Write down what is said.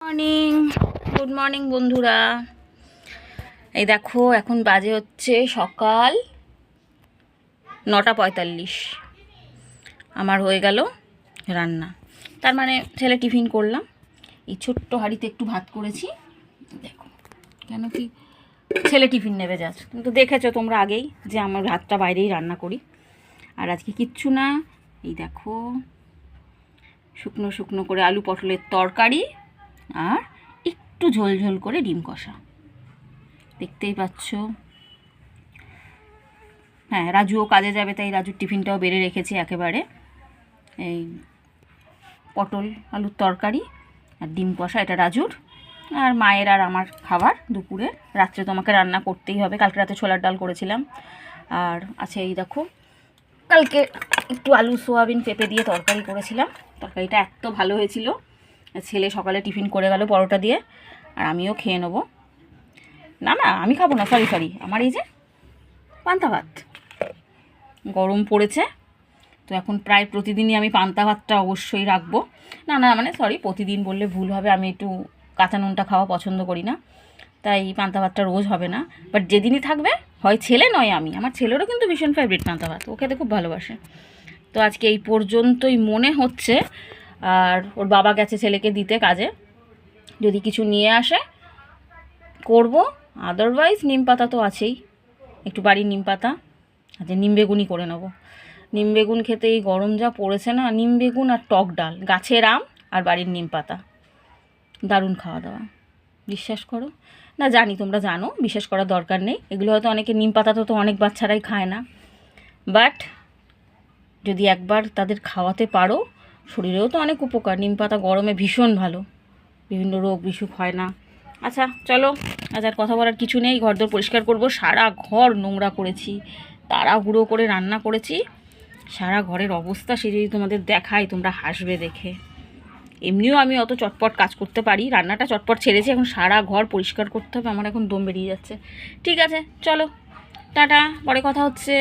Morning, good morning বন্ধুরা। এই দেখো এখন বাজে হচ্ছে সকাল 9:45। আমার হয়ে গেল রান্না, তার মানে ছেলে টিফিন করলাম। এই ছোট্ট হাঁড়িতে একটু ভাত করেছি, দেখো কেন কি ছেলে টিফিন নেবে যাচ্ছে, কিন্তু দেখেছো তোমরা আগেই যে আমার ভাতটা বাইরেই রান্না করি। আর আজকে কিচ্ছু না, এই দেখো শুকনো শুকনো করে আলু পটলের তরকারি আর একটু ঝোল ঝোল করে ডিম কষা, দেখতেই পাচ্ছ। হ্যাঁ, রাজুও কাজে যাবে, তাই রাজুর টিফিনটাও বেড়ে রেখেছি একেবারে। এই পটল আলুর তরকারি আর ডিম কষা, এটা রাজুর আর মায়ের আর আমার খাবার দুপুরে। রাত্রে তো আমাকে রান্না করতেই হবে, কালকে রাতে ছোলার ডাল করেছিলাম। আর আছে এই দেখো, কালকে একটু আলু সোয়াবিন পেঁপে দিয়ে তরকারি করেছিলাম, তরকারিটা এত ভালো হয়েছিল। ছেলে সকালে টিফিন করে গেল পরোটা দিয়ে, আর আমিও খেয়ে নেবো। না না, আমি খাবো না, সরি, আমার এই যে পান্তা ভাত গরম পড়েছে, তো এখন প্রায় প্রতিদিনই আমি পান্তা ভাতটা অবশ্যই রাখবো। না মানে প্রতিদিন বললে ভুল হবে, আমি একটু কাঁচা নুনটা খাওয়া পছন্দ করি না, তাই পান্তা ভাতটা রোজ হবে না। বাট যেদিনই থাকবে, হয় ছেলে নয় আমি, আমার ছেলেরও কিন্তু ভীষণ ফেভারিট পান্তা ভাত, ও খেতে খুব ভালোবাসে। তো আজকে এই পর্যন্তই মনে হচ্ছে। আর ওর বাবা গেছে ছেলেকে দিতে কাজে, যদি কিছু নিয়ে আসে করব, আদারওয়াইজ নিম পাতা তো আছেই, একটু বাড়ির নিম পাতা আচ্ছা নিম বেগুনই করে নেব। নিম বেগুন খেতে এই গরম যা পড়েছে না, নিম বেগুন আর টক ডাল, গাছের আম আর বাড়ির নিম পাতা, দারুণ খাওয়া দাওয়া, বিশ্বাস করো। না জানি তোমরা জানো, বিশ্বাস করার দরকার নেই, এগুলো হয়তো অনেকে, নিম পাতা তো অনেক বাচ্চারাই খায় না, বাট যদি একবার তাদের খাওয়াতে পারো, শরীরেও তো অনেক উপকার। নিম পাতা গরমে ভীষণ ভালো, বিভিন্ন রোগ বিসুখ হয় না। আচ্ছা চলো, আজ আর কথা বলার কিছু নেই, ঘরদোর পরিষ্কার করব। সারা ঘর নোংরা করেছি, তাড়াহুড়ো করে রান্না করেছি, সারা ঘরের অবস্থা সে যদি তোমাদের দেখাই তোমরা হাসবে দেখে। এমনিও আমি অত চটপট কাজ করতে পারি, রান্নাটা চটপট ছেড়েছি, এখন সারা ঘর পরিষ্কার করতে হবে, আমার এখন দম বেরিয়ে যাচ্ছে। ঠিক আছে চলো, টাটা, পরে কথা হচ্ছে।